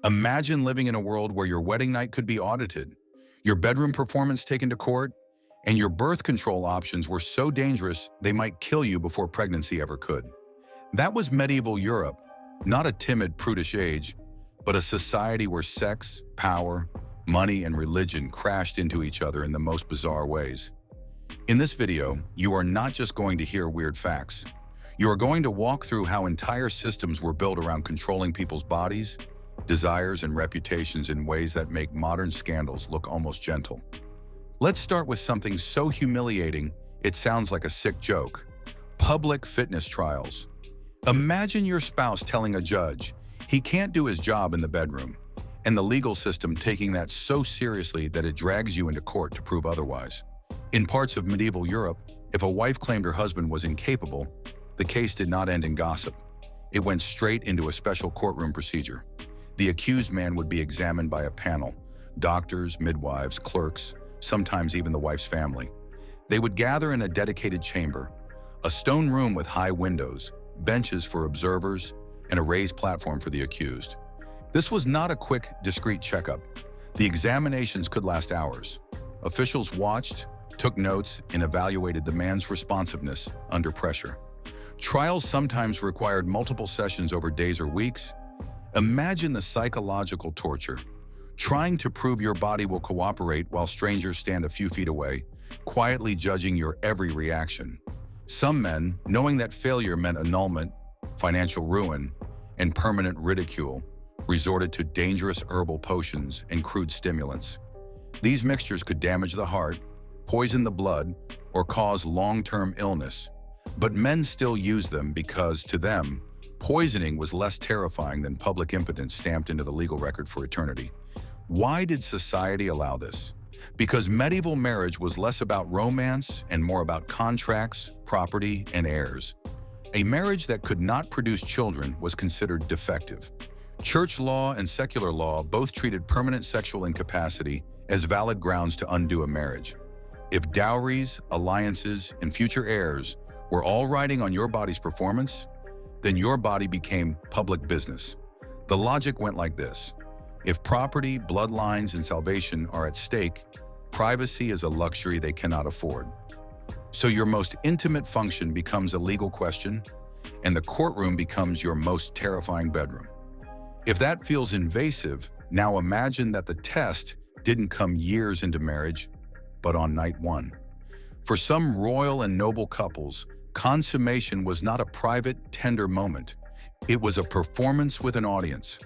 Imagine living in a world where your wedding night could be audited, your bedroom performance taken to court, and your birth control options were so dangerous they might kill you before pregnancy ever could. That was medieval Europe, not a timid, prudish age, but a society where sex, power, money, and religion crashed into each other in the most bizarre ways. In this video, you are not just going to hear weird facts. You are going to walk through how entire systems were built around controlling people's bodies, desires, and reputations in ways that make modern scandals look almost gentle. Let's start with something so humiliating it sounds like a sick joke: public fitness trials. Imagine your spouse telling a judge he can't do his job in the bedroom, and the legal system taking that so seriously that it drags you into court to prove otherwise. In parts of medieval Europe, if a wife claimed her husband was incapable, the case did not end in gossip. It went straight into a special courtroom procedure. The accused man would be examined by a panel: doctors, midwives, clerks, sometimes even the wife's family. They would gather in a dedicated chamber, a stone room with high windows, benches for observers, and a raised platform for the accused. This was not a quick, discreet checkup. The examinations could last hours. Officials watched, took notes, and evaluated the man's responsiveness under pressure. Trials sometimes required multiple sessions over days or weeks. Imagine the psychological torture, trying to prove your body will cooperate while strangers stand a few feet away, quietly judging your every reaction. Some men, knowing that failure meant annulment, financial ruin, and permanent ridicule, resorted to dangerous herbal potions and crude stimulants. These mixtures could damage the heart, poison the blood, or cause long-term illness. But men still used them because, to them, poisoning was less terrifying than public impotence stamped into the legal record for eternity. Why did society allow this? Because medieval marriage was less about romance and more about contracts, property, and heirs. A marriage that could not produce children was considered defective. Church law and secular law both treated permanent sexual incapacity as valid grounds to undo a marriage. If dowries, alliances, and future heirs were all riding on your body's performance, then your body became public business. The logic went like this: if property, bloodlines, and salvation are at stake, privacy is a luxury they cannot afford. So your most intimate function becomes a legal question, and the courtroom becomes your most terrifying bedroom. If that feels invasive, now imagine that the test didn't come years into marriage, but on night one. For some royal and noble couples, consummation was not a private, tender moment. It was a performance with an audience.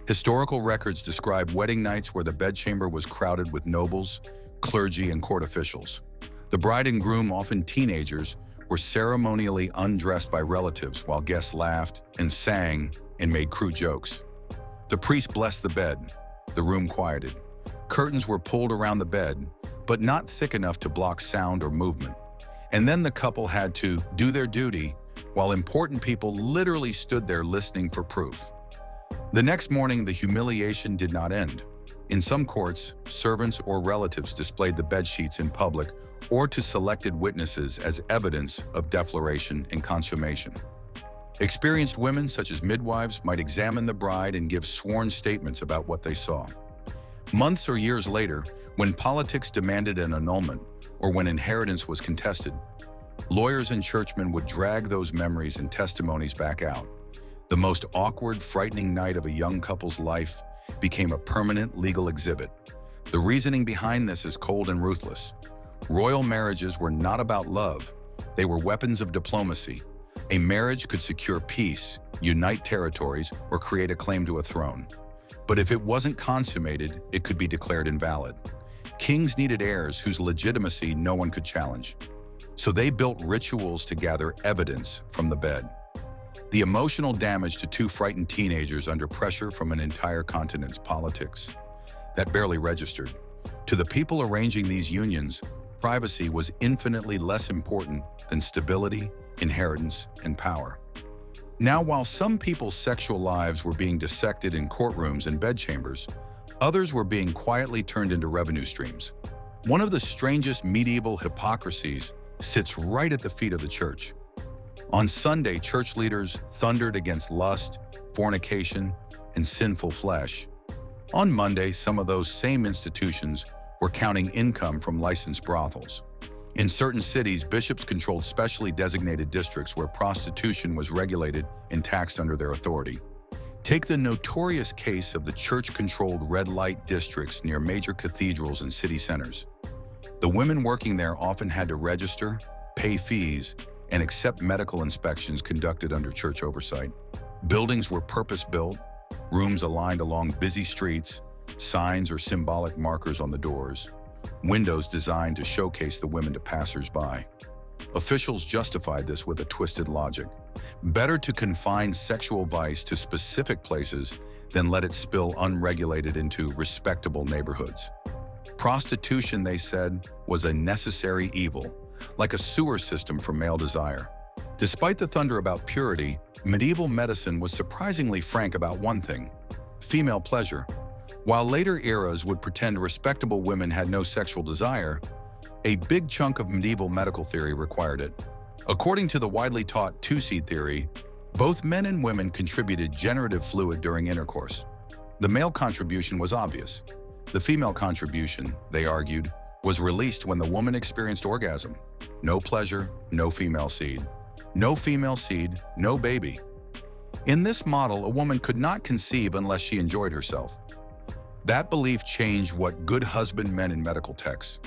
Historical records describe wedding nights where the bedchamber was crowded with nobles, clergy, and court officials. The bride and groom, often teenagers, were ceremonially undressed by relatives while guests laughed and sang and made crude jokes. The priest blessed the bed. The room quieted. Curtains were pulled around the bed, but not thick enough to block sound or movement. And then the couple had to do their duty while important people literally stood there listening for proof. The next morning, the humiliation did not end. In some courts, servants or relatives displayed the bed sheets in public or to selected witnesses as evidence of defloration and consummation. Experienced women, such as midwives, might examine the bride and give sworn statements about what they saw. Months or years later, when politics demanded an annulment or when inheritance was contested, lawyers and churchmen would drag those memories and testimonies back out. The most awkward, frightening night of a young couple's life became a permanent legal exhibit. The reasoning behind this is cold and ruthless. Royal marriages were not about love. They were weapons of diplomacy. A marriage could secure peace, unite territories, or create a claim to a throne. But if it wasn't consummated, it could be declared invalid. Kings needed heirs whose legitimacy no one could challenge. So they built rituals to gather evidence from the bed. The emotional damage to two frightened teenagers under pressure from an entire continent's politics that barely registered. To the people arranging these unions, privacy was infinitely less important than stability, inheritance, and power. Now, while some people's sexual lives were being dissected in courtrooms and bedchambers, others were being quietly turned into revenue streams. One of the strangest medieval hypocrisies sits right at the feet of the church. On Sunday, church leaders thundered against lust, fornication, and sinful flesh. On Monday, some of those same institutions were counting income from licensed brothels. In certain cities, bishops controlled specially designated districts where prostitution was regulated and taxed under their authority. Take the notorious case of the church-controlled red light districts near major cathedrals and city centers. The women working there often had to register, pay fees, and accept medical inspections conducted under church oversight. Buildings were purpose-built, rooms aligned along busy streets, signs or symbolic markers on the doors, windows designed to showcase the women to passers-by. Officials justified this with a twisted logic. Better to confine sexual vice to specific places than let it spill unregulated into respectable neighborhoods. Prostitution, they said, was a necessary evil, like a sewer system for male desire. Despite the thunder about purity, medieval medicine was surprisingly frank about one thing: female pleasure. While later eras would pretend respectable women had no sexual desire, a big chunk of medieval medical theory required it. According to the widely taught two-seed theory, both men and women contributed generative fluid during intercourse. The male contribution was obvious. The female contribution, they argued, was released when the woman experienced orgasm. No pleasure, no female seed. No female seed, no baby. In this model, a woman could not conceive unless she enjoyed herself. That belief changed what good husband meant in medical texts.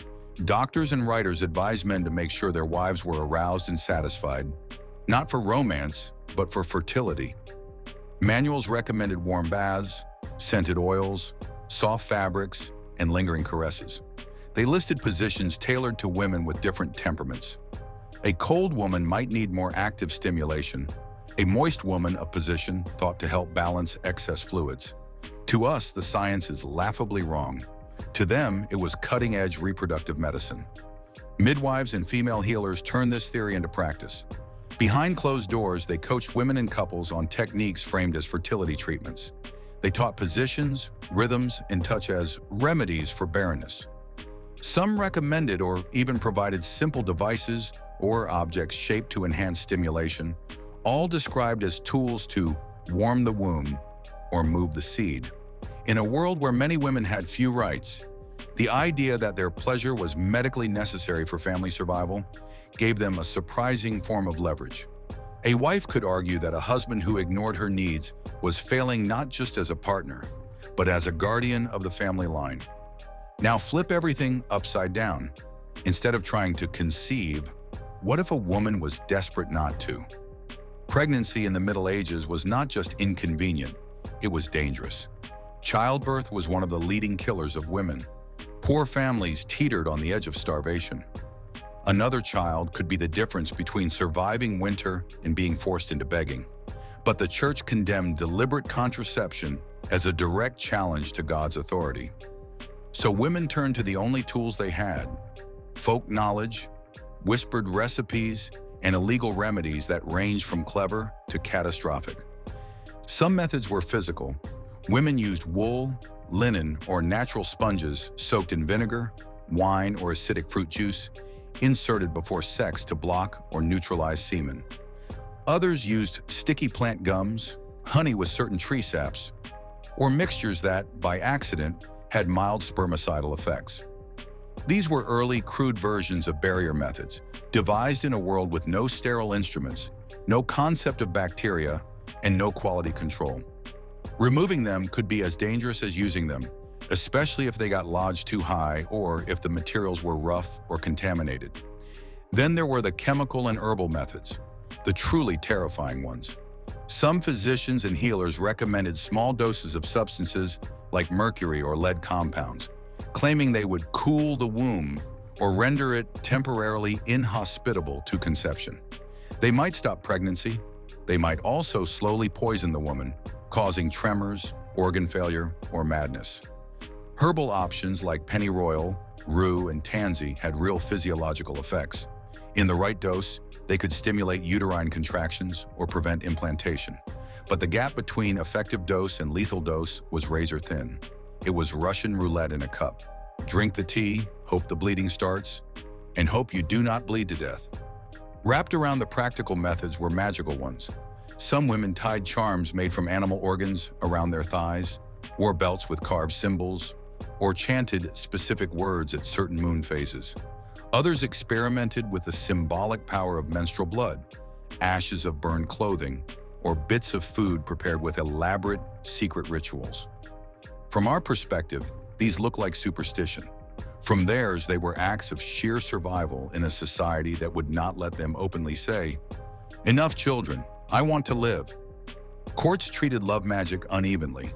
Doctors and writers advised men to make sure their wives were aroused and satisfied, not for romance, but for fertility. Manuals recommended warm baths, scented oils, soft fabrics, and lingering caresses. They listed positions tailored to women with different temperaments. A cold woman might need more active stimulation. A moist woman, a position thought to help balance excess fluids. To us, the science is laughably wrong. To them, it was cutting-edge reproductive medicine. Midwives and female healers turned this theory into practice. Behind closed doors, they coached women and couples on techniques framed as fertility treatments. They taught positions, rhythms, and touch as remedies for barrenness. Some recommended or even provided simple devices or objects shaped to enhance stimulation, all described as tools to warm the womb or move the seed. In a world where many women had few rights, the idea that their pleasure was medically necessary for family survival gave them a surprising form of leverage. A wife could argue that a husband who ignored her needs was failing not just as a partner, but as a guardian of the family line. Now flip everything upside down. Instead of trying to conceive, what if a woman was desperate not to? Pregnancy in the Middle Ages was not just inconvenient, it was dangerous. Childbirth was one of the leading killers of women. Poor families teetered on the edge of starvation. Another child could be the difference between surviving winter and being forced into begging. But the church condemned deliberate contraception as a direct challenge to God's authority. So women turned to the only tools they had: folk knowledge, whispered recipes, and illegal remedies that ranged from clever to catastrophic. Some methods were physical. Women used wool, linen, or natural sponges soaked in vinegar, wine, or acidic fruit juice, inserted before sex to block or neutralize semen. Others used sticky plant gums, honey with certain tree saps, or mixtures that, by accident, had mild spermicidal effects. These were early, crude versions of barrier methods, devised in a world with no sterile instruments, no concept of bacteria, and no quality control. Removing them could be as dangerous as using them, especially if they got lodged too high or if the materials were rough or contaminated. Then there were the chemical and herbal methods, the truly terrifying ones. Some physicians and healers recommended small doses of substances like mercury or lead compounds, claiming they would cool the womb or render it temporarily inhospitable to conception. They might stop pregnancy. They might also slowly poison the woman, causing tremors, organ failure, or madness. Herbal options like pennyroyal, rue, and tansy had real physiological effects. In the right dose, they could stimulate uterine contractions or prevent implantation. But the gap between effective dose and lethal dose was razor thin. It was Russian roulette in a cup. Drink the tea, hope the bleeding starts, and hope you do not bleed to death. Wrapped around the practical methods were magical ones. Some women tied charms made from animal organs around their thighs, wore belts with carved symbols, or chanted specific words at certain moon phases. Others experimented with the symbolic power of menstrual blood, ashes of burned clothing, or bits of food prepared with elaborate, secret rituals. From our perspective, these look like superstition. From theirs, they were acts of sheer survival in a society that would not let them openly say, "Enough children, I want to live." Courts treated love magic unevenly.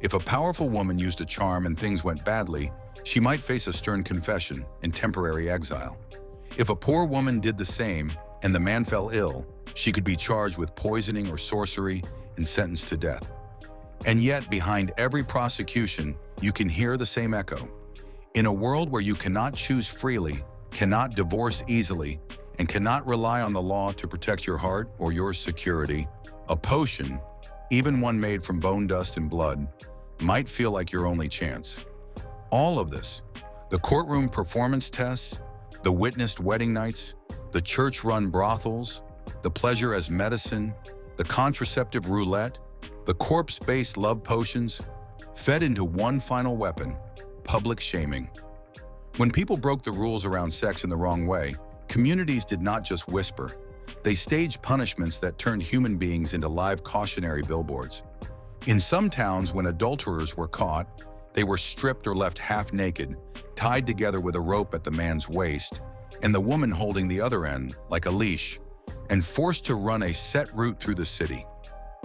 If a powerful woman used a charm and things went badly, she might face a stern confession and temporary exile. If a poor woman did the same and the man fell ill, she could be charged with poisoning or sorcery and sentenced to death. And yet, behind every prosecution, you can hear the same echo. In a world where you cannot choose freely, cannot divorce easily, and cannot rely on the law to protect your heart or your security, a potion, even one made from bone dust and blood, might feel like your only chance. All of this, the courtroom performance tests, the witnessed wedding nights, the church-run brothels, the pleasure as medicine, the contraceptive roulette, the corpse-based love potions, fed into one final weapon: public shaming. When people broke the rules around sex in the wrong way, communities did not just whisper. They staged punishments that turned human beings into live cautionary billboards. In some towns, when adulterers were caught, they were stripped or left half naked, tied together with a rope at the man's waist, and the woman holding the other end like a leash, and forced to run a set route through the city.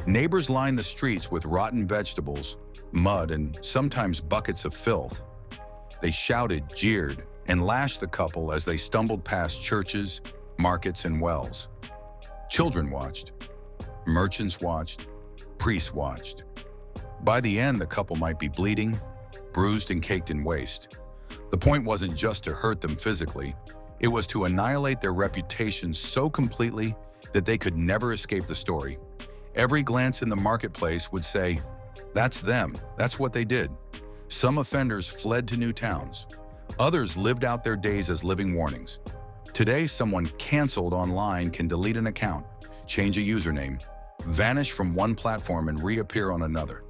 Neighbors lined the streets with rotten vegetables, mud, and sometimes buckets of filth. They shouted, jeered, and lashed the couple as they stumbled past churches, markets, and wells. Children watched. Merchants watched. Priests watched. By the end, the couple might be bleeding, bruised, and caked in waste. The point wasn't just to hurt them physically. It was to annihilate their reputation so completely that they could never escape the story. Every glance in the marketplace would say, "That's them. That's what they did." Some offenders fled to new towns. Others lived out their days as living warnings. Today, someone canceled online can delete an account, change a username, vanish from one platform and reappear on another.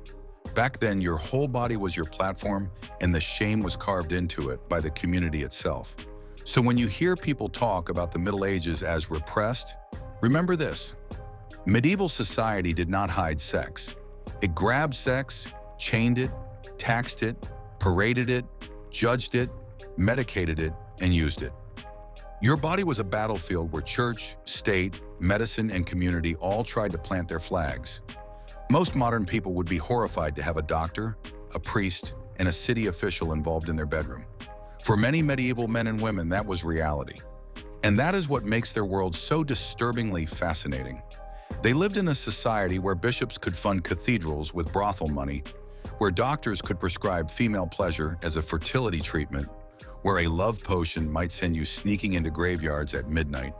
Back then, your whole body was your platform, and the shame was carved into it by the community itself. So when you hear people talk about the Middle Ages as repressed, remember this: medieval society did not hide sex. It grabbed sex, chained it, taxed it, paraded it, judged it, medicated it, and used it. Your body was a battlefield where church, state, medicine, and community all tried to plant their flags. Most modern people would be horrified to have a doctor, a priest, and a city official involved in their bedroom. For many medieval men and women, that was reality. And that is what makes their world so disturbingly fascinating. They lived in a society where bishops could fund cathedrals with brothel money, where doctors could prescribe female pleasure as a fertility treatment, where a love potion might send you sneaking into graveyards at midnight,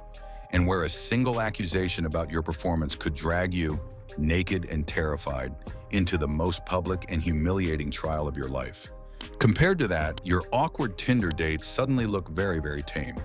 and where a single accusation about your performance could drag you, naked and terrified, into the most public and humiliating trial of your life. Compared to that, your awkward Tinder dates suddenly look very, very tame.